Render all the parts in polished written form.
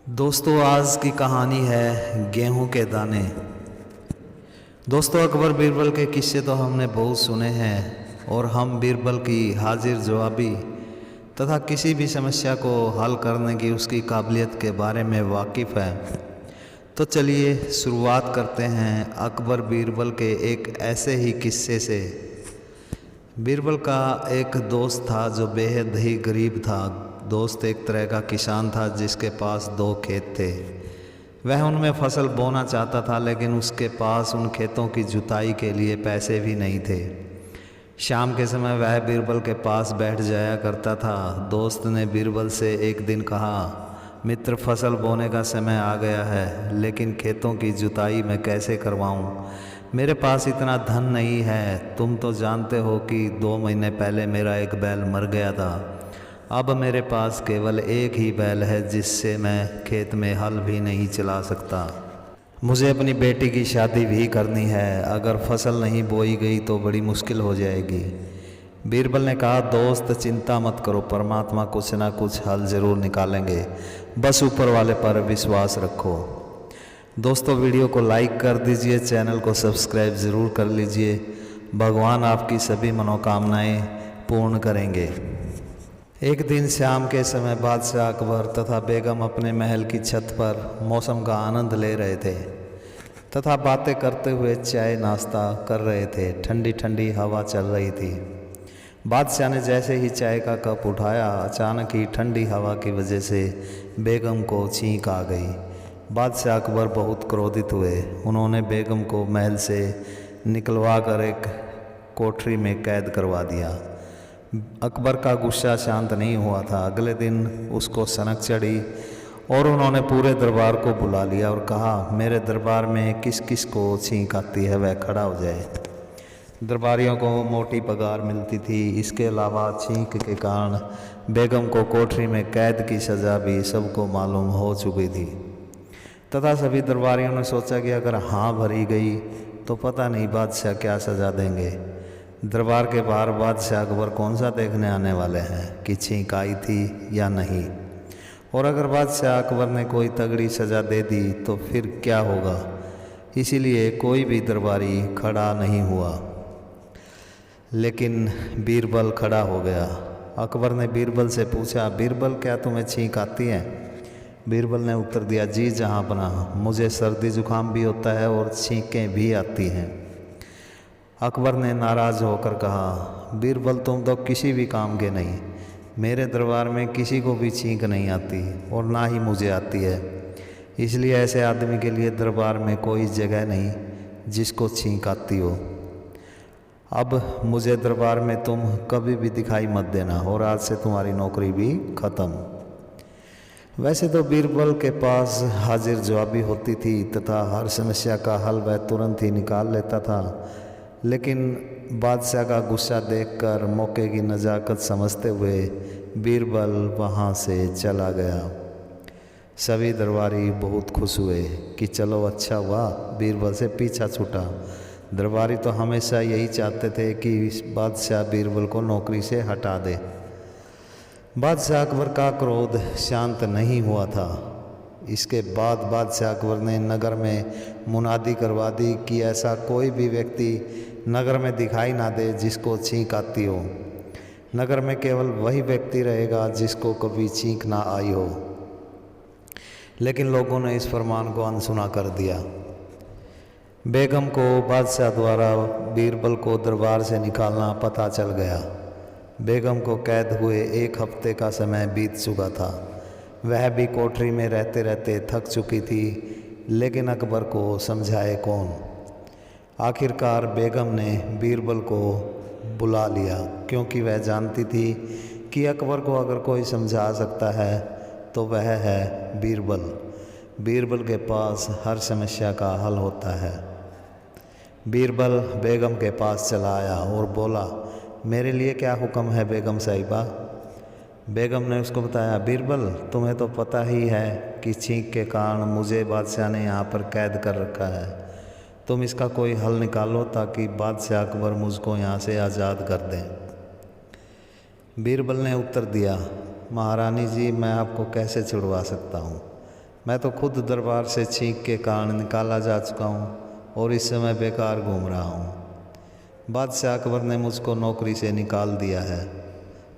दोस्तों आज की कहानी है गेहूं के दाने। दोस्तों अकबर बीरबल के किस्से तो हमने बहुत सुने हैं और हम बीरबल की हाजिर जवाबी तथा किसी भी समस्या को हल करने की उसकी काबिलियत के बारे में वाकिफ़ हैं। तो चलिए शुरुआत करते हैं अकबर बीरबल के एक ऐसे ही किस्से से। बीरबल का एक दोस्त था जो बेहद ही गरीब था। दोस्त एक तरह का किसान था जिसके पास 2 खेत थे। वह उनमें फसल बोना चाहता था, लेकिन उसके पास उन खेतों की जुताई के लिए पैसे भी नहीं थे। शाम के समय वह बीरबल के पास बैठ जाया करता था। दोस्त ने बीरबल से एक दिन कहा, मित्र, फसल बोने का समय आ गया है, लेकिन खेतों की जुताई मैं कैसे करवाऊं? मेरे पास इतना धन नहीं है। तुम तो जानते हो कि 2 महीने पहले मेरा एक बैल मर गया था। अब मेरे पास केवल एक ही बैल है जिससे मैं खेत में हल भी नहीं चला सकता। मुझे अपनी बेटी की शादी भी करनी है। अगर फसल नहीं बोई गई तो बड़ी मुश्किल हो जाएगी। बीरबल ने कहा, दोस्त चिंता मत करो, परमात्मा कुछ ना कुछ हल ज़रूर निकालेंगे, बस ऊपर वाले पर विश्वास रखो। दोस्तों वीडियो को लाइक कर दीजिए, चैनल को सब्सक्राइब ज़रूर कर लीजिए। भगवान आपकी सभी मनोकामनाएं पूर्ण करेंगे। एक दिन शाम के समय बादशाह अकबर तथा बेगम अपने महल की छत पर मौसम का आनंद ले रहे थे तथा बातें करते हुए चाय नाश्ता कर रहे थे। ठंडी ठंडी हवा चल रही थी। बादशाह ने जैसे ही चाय का कप उठाया, अचानक ही ठंडी हवा की वजह से बेगम को छींक आ गई। बादशाह अकबर बहुत क्रोधित हुए। उन्होंने बेगम को महल से निकलवा कर एक कोठरी में कैद करवा दिया। अकबर का गुस्सा शांत नहीं हुआ था। अगले दिन उसको सनक चढ़ी और उन्होंने पूरे दरबार को बुला लिया और कहा, मेरे दरबार में किस किस को छींक आती है वह खड़ा हो जाए। दरबारियों को मोटी पगार मिलती थी। इसके अलावा छींक के कारण बेगम को कोठरी में कैद की सज़ा भी सबको मालूम हो चुकी थी तथा सभी दरबारियों ने सोचा कि अगर हाँ भरी गई तो पता नहीं बादशाह क्या सज़ा देंगे। दरबार के बाहर बादशाह अकबर कौन सा देखने आने वाले हैं कि छींक आई थी या नहीं, और अगर बादशाह अकबर ने कोई तगड़ी सज़ा दे दी तो फिर क्या होगा। इसीलिए कोई भी दरबारी खड़ा नहीं हुआ, लेकिन बीरबल खड़ा हो गया। अकबर ने बीरबल से पूछा, बीरबल, क्या तुम्हें छींक आती है? बीरबल ने उत्तर दिया, जी जहाँपनाह, मुझे सर्दी जुकाम भी होता है और छींकें भी आती हैं। अकबर ने नाराज़ होकर कहा, बीरबल, तुम तो किसी भी काम के नहीं। मेरे दरबार में किसी को भी छींक नहीं आती और ना ही मुझे आती है। इसलिए ऐसे आदमी के लिए दरबार में कोई जगह नहीं जिसको छींक आती हो। अब मुझे दरबार में तुम कभी भी दिखाई मत देना और आज से तुम्हारी नौकरी भी ख़त्म। वैसे तो बीरबल के पास हाजिर जवाबी होती थी तथा हर समस्या का हल वह तुरंत ही निकाल लेता था, लेकिन बादशाह का गुस्सा देखकर मौके की नज़ाकत समझते हुए बीरबल वहाँ से चला गया। सभी दरबारी बहुत खुश हुए कि चलो अच्छा हुआ बीरबल से पीछा छूटा। दरबारी तो हमेशा यही चाहते थे कि बादशाह बीरबल को नौकरी से हटा दे। बादशाह अकबर का क्रोध शांत नहीं हुआ था। इसके बाद बादशाह अकबर ने नगर में मुनादी करवा दी कि ऐसा कोई भी व्यक्ति नगर में दिखाई ना दे जिसको छींक आती हो। नगर में केवल वही व्यक्ति रहेगा जिसको कभी छींक ना आई हो। लेकिन लोगों ने इस फरमान को अनसुना कर दिया। बेगम को बादशाह द्वारा बीरबल को दरबार से निकालना पता चल गया। बेगम को कैद हुए 1 हफ्ते का समय बीत चुका था। वह भी कोठरी में रहते रहते थक चुकी थी, लेकिन अकबर को समझाए कौन। आखिरकार बेगम ने बीरबल को बुला लिया, क्योंकि वह जानती थी कि अकबर को अगर कोई समझा सकता है तो वह है बीरबल। बीरबल के पास हर समस्या का हल होता है। बीरबल बेगम के पास चला आया और बोला, मेरे लिए क्या हुक्म है बेगम साहिबा? बेगम ने उसको बताया, बीरबल, तुम्हें तो पता ही है कि छींक के कारण मुझे बादशाह ने यहाँ पर कैद कर रखा है। तुम इसका कोई हल निकालो ताकि बादशाह अकबर मुझको यहाँ से आज़ाद कर दें। बीरबल ने उत्तर दिया, महारानी जी, मैं आपको कैसे छुड़वा सकता हूँ? मैं तो खुद दरबार से छींक के कान निकाला जा चुका हूँ और इस समय बेकार घूम रहा हूँ। बादशाह अकबर ने मुझको नौकरी से निकाल दिया है,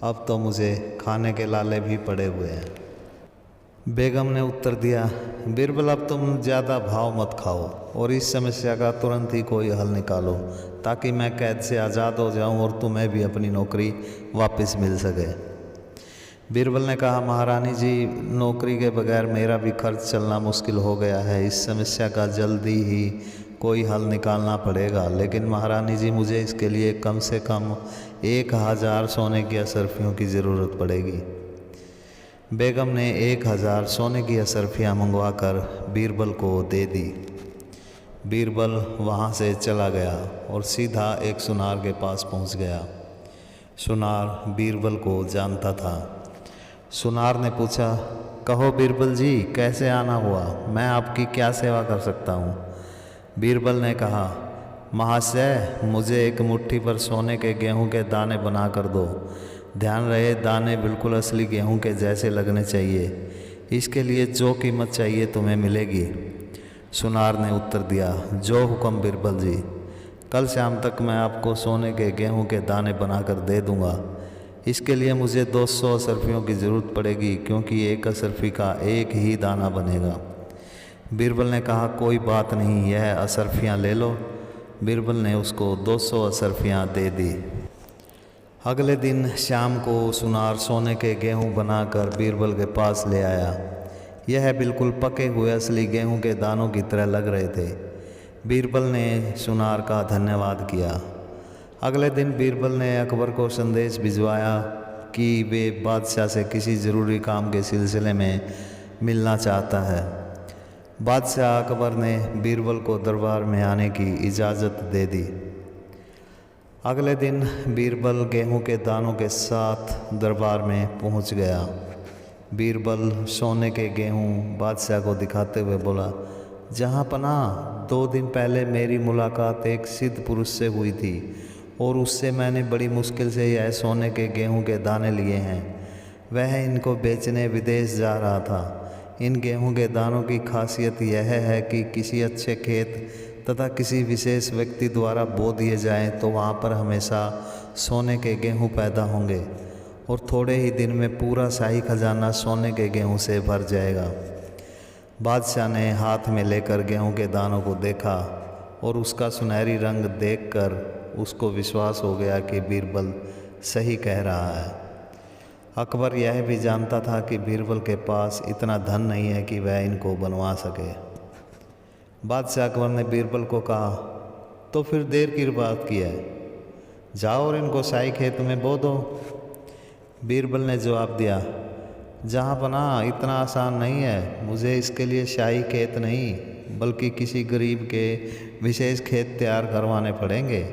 अब तो मुझे खाने के लाले भी पड़े हुए हैं। बेगम ने उत्तर दिया, बीरबल अब तुम ज़्यादा भाव मत खाओ और इस समस्या का तुरंत ही कोई हल निकालो ताकि मैं कैद से आज़ाद हो जाऊं और तुम्हें भी अपनी नौकरी वापस मिल सके। बीरबल ने कहा, महारानी जी, नौकरी के बगैर मेरा भी खर्च चलना मुश्किल हो गया है। इस समस्या का जल्दी ही कोई हल निकालना पड़ेगा, लेकिन महारानी जी मुझे इसके लिए कम से कम 1000 सोने की असरफियों की ज़रूरत पड़ेगी। बेगम ने 1000 सोने की असरफियाँ मंगवाकर बीरबल को दे दी। बीरबल वहाँ से चला गया और सीधा एक सुनार के पास पहुँच गया। सुनार बीरबल को जानता था। सुनार ने पूछा, कहो बीरबल जी, कैसे आना हुआ? मैं आपकी क्या सेवा कर सकता हूँ? बीरबल ने कहा, महाशय, मुझे एक मुट्ठी पर सोने के गेहूँ के दाने बना कर दो। ध्यान रहे, दाने बिल्कुल असली गेहूं के जैसे लगने चाहिए। इसके लिए जो कीमत चाहिए तुम्हें मिलेगी। सुनार ने उत्तर दिया, जो हुक्म बीरबल जी। कल शाम तक मैं आपको सोने के गेहूं के दाने बनाकर दे दूंगा। इसके लिए मुझे 200 असरफियों की ज़रूरत पड़ेगी, क्योंकि एक असरफी का एक ही दाना बनेगा। बीरबल ने कहा, कोई बात नहीं, यह असरफियाँ ले लो। बीरबल ने उसको 200 असरफियाँ दे दी। अगले दिन शाम को सुनार सोने के गेहूं बनाकर बीरबल के पास ले आया। यह बिल्कुल पके हुए असली गेहूं के दानों की तरह लग रहे थे। बीरबल ने सुनार का धन्यवाद किया। अगले दिन बीरबल ने अकबर को संदेश भिजवाया कि वे बादशाह से किसी ज़रूरी काम के सिलसिले में मिलना चाहता है। बादशाह अकबर ने बीरबल को दरबार में आने की इजाज़त दे दी। अगले दिन बीरबल गेहूं के दानों के साथ दरबार में पहुंच गया। बीरबल सोने के गेहूं बादशाह को दिखाते हुए बोला, जहां पनाह, 2 दिन पहले मेरी मुलाकात एक सिद्ध पुरुष से हुई थी और उससे मैंने बड़ी मुश्किल से यह सोने के गेहूं के दाने लिए हैं। वह इनको बेचने विदेश जा रहा था। इन गेहूं के दानों की खासियत यह है कि किसी अच्छे खेत तथा किसी विशेष व्यक्ति द्वारा बो दिए जाएं तो वहाँ पर हमेशा सोने के गेहूँ पैदा होंगे और थोड़े ही दिन में पूरा शाही खजाना सोने के गेहूँ से भर जाएगा। बादशाह ने हाथ में लेकर गेहूँ के दानों को देखा और उसका सुनहरी रंग देखकर उसको विश्वास हो गया कि बीरबल सही कह रहा है। अकबर यह भी जानता था कि बीरबल के पास इतना धन नहीं है कि वह इनको बनवा सके। बादशाह अकबर ने बीरबल को कहा, तो फिर देर की बात की है, जाओ और इनको शाही खेत में बो दो। बीरबल ने जवाब दिया, जहाँ पनाह, इतना आसान नहीं है। मुझे इसके लिए शाही खेत नहीं बल्कि किसी गरीब के विशेष खेत तैयार करवाने पड़ेंगे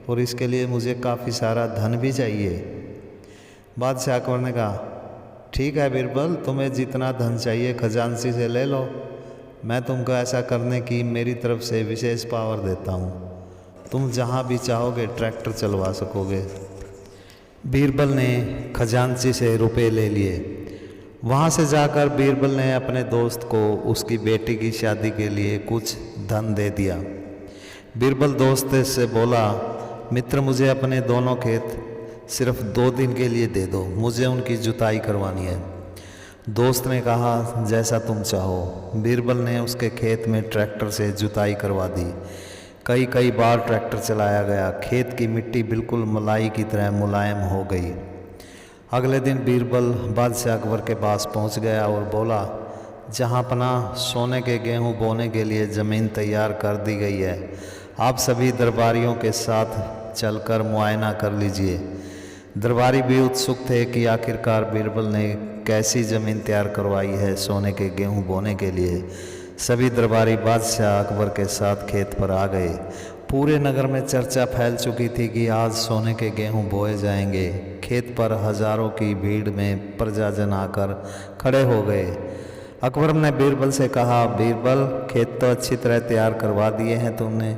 और इसके लिए मुझे काफ़ी सारा धन भी चाहिए। बादशाह अकबर ने कहा, ठीक है बीरबल, तुम्हें जितना धन चाहिए खजांची से ले लो। मैं तुमको ऐसा करने की मेरी तरफ से विशेष पावर देता हूँ। तुम जहाँ भी चाहोगे ट्रैक्टर चलवा सकोगे। बीरबल ने खजांची से रुपए ले लिए। वहाँ से जाकर बीरबल ने अपने दोस्त को उसकी बेटी की शादी के लिए कुछ धन दे दिया। बीरबल दोस्त से बोला, मित्र, मुझे अपने दोनों खेत सिर्फ 2 दिन के लिए दे दो, मुझे उनकी जुताई करवानी है। दोस्त ने कहा, जैसा तुम चाहो। बीरबल ने उसके खेत में ट्रैक्टर से जुताई करवा दी। कई बार ट्रैक्टर चलाया गया। खेत की मिट्टी बिल्कुल मलाई की तरह मुलायम हो गई। अगले दिन बीरबल बादशाह अकबर के पास पहुंच गया और बोला, जहां पनाह, सोने के गेहूं बोने के लिए ज़मीन तैयार कर दी गई है। आप सभी दरबारियों के साथ चलकर मुआयना कर लीजिए। दरबारी भी उत्सुक थे कि आखिरकार बीरबल ने कैसी ज़मीन तैयार करवाई है सोने के गेहूं बोने के लिए। सभी दरबारी बादशाह अकबर के साथ खेत पर आ गए। पूरे नगर में चर्चा फैल चुकी थी कि आज सोने के गेहूं बोए जाएंगे। खेत पर हजारों की भीड़ में प्रजाजन आकर खड़े हो गए। अकबर ने बीरबल से कहा, बीरबल, खेत तो अच्छी तरह तैयार करवा दिए हैं तुमने,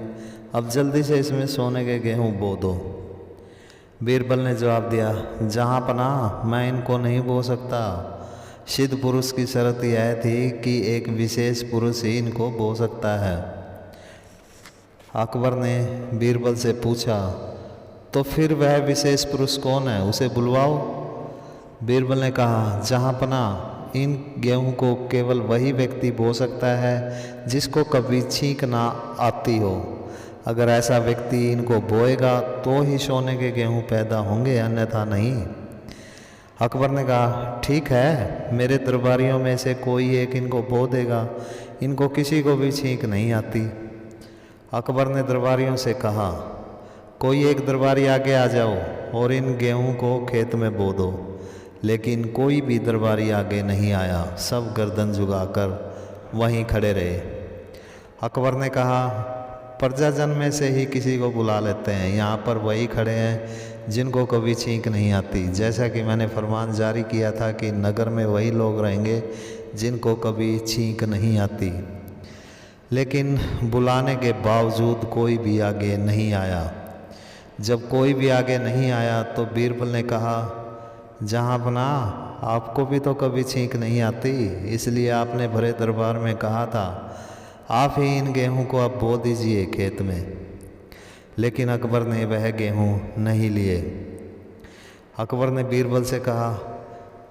अब जल्दी से इसमें सोने के गेहूं बो दो। बीरबल ने जवाब दिया, जहाँ पनाह, मैं इनको नहीं बो सकता। सिद्ध पुरुष की शर्त यह थी कि एक विशेष पुरुष ही इनको बो सकता है। अकबर ने बीरबल से पूछा, तो फिर वह विशेष पुरुष कौन है, उसे बुलवाओ। बीरबल ने कहा, जहाँपना इन गेहूं को केवल वही व्यक्ति बो सकता है जिसको कभी छींक ना आती हो। अगर ऐसा व्यक्ति इनको बोएगा तो ही सोने के गेहूं पैदा होंगे, अन्यथा नहीं। अकबर ने कहा, ठीक है, मेरे दरबारियों में से कोई एक इनको बो देगा, इनको किसी को भी छींक नहीं आती। अकबर ने दरबारियों से कहा, कोई एक दरबारी आगे आ जाओ और इन गेहूं को खेत में बो दो। लेकिन कोई भी दरबारी आगे नहीं आया, सब गर्दन झुकाकर वहीं खड़े रहे। अकबर ने कहा, प्रजाजन में से ही किसी को बुला लेते हैं, यहाँ पर वही खड़े हैं जिनको कभी छींक नहीं आती। जैसा कि मैंने फरमान जारी किया था कि नगर में वही लोग रहेंगे जिनको कभी छींक नहीं आती। लेकिन बुलाने के बावजूद कोई भी आगे नहीं आया। जब कोई भी आगे नहीं आया तो बीरबल ने कहा, जहाँपना आपको भी तो कभी छींक नहीं आती, इसलिए आपने भरे दरबार में कहा था आप ही इन गेहूं को अब बो दीजिए खेत में। लेकिन अकबर ने वह गेहूं नहीं लिए। अकबर ने बीरबल से कहा,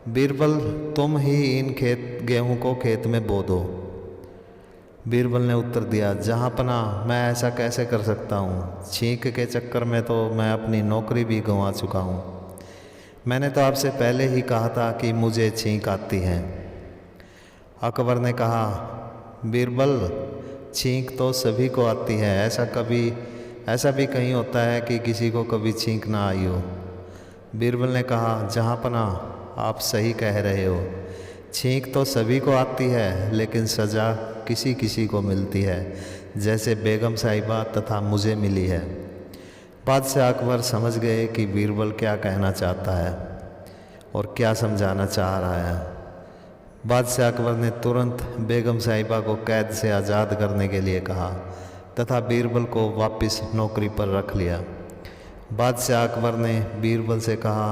बीरबल तुम ही इन गेहूं को खेत में बो दो। बीरबल ने उत्तर दिया, जहाँपना मैं ऐसा कैसे कर सकता हूँ, छींक के चक्कर में तो मैं अपनी नौकरी भी गंवा चुका हूँ। मैंने तो आपसे पहले ही कहा था कि मुझे छींक आती है। अकबर ने कहा, बीरबल छींक तो सभी को आती है, ऐसा भी कहीं होता है कि किसी को कभी छींक ना आई हो। बीरबल ने कहा, जहाँपना आप सही कह रहे हो, छींक तो सभी को आती है, लेकिन सज़ा किसी किसी को मिलती है, जैसे बेगम साहिबा तथा मुझे मिली है। बादशाह अकबर समझ गए कि बीरबल क्या कहना चाहता है और क्या समझाना चाह रहा है। बादशाह अकबर ने तुरंत बेगम साहिबा को कैद से आज़ाद करने के लिए कहा तथा बीरबल को वापस नौकरी पर रख लिया। बादशाह अकबर ने बीरबल से कहा,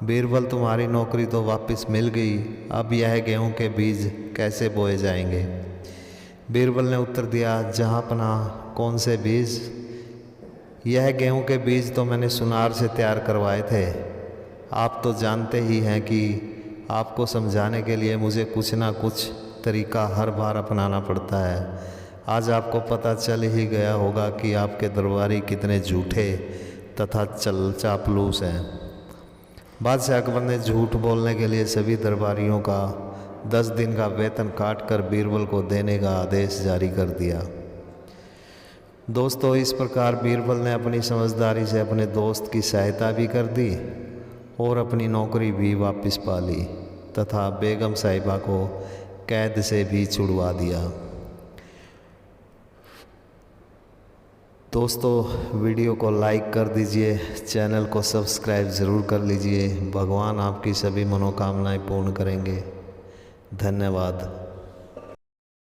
बीरबल तुम्हारी नौकरी तो वापस मिल गई, अब यह गेहूं के बीज कैसे बोए जाएंगे। बीरबल ने उत्तर दिया, जहाँपना कौन से बीज, यह गेहूं के बीज तो मैंने सुनार से तैयार करवाए थे। आप तो जानते ही हैं कि आपको समझाने के लिए मुझे कुछ ना कुछ तरीका हर बार अपनाना पड़ता है। आज आपको पता चल ही गया होगा कि आपके दरबारी कितने झूठे तथा चापलूस हैं। बादशाह अकबर ने झूठ बोलने के लिए सभी दरबारियों का 10 दिन का वेतन काट कर बीरबल को देने का आदेश जारी कर दिया। दोस्तों, इस प्रकार बीरबल ने अपनी समझदारी से अपने दोस्त की सहायता भी कर दी और अपनी नौकरी भी वापस पा ली तथा बेगम साहिबा को कैद से भी छुड़वा दिया। दोस्तों, वीडियो को लाइक कर दीजिए, चैनल को सब्सक्राइब ज़रूर कर लीजिए। भगवान आपकी सभी मनोकामनाएं पूर्ण करेंगे। धन्यवाद।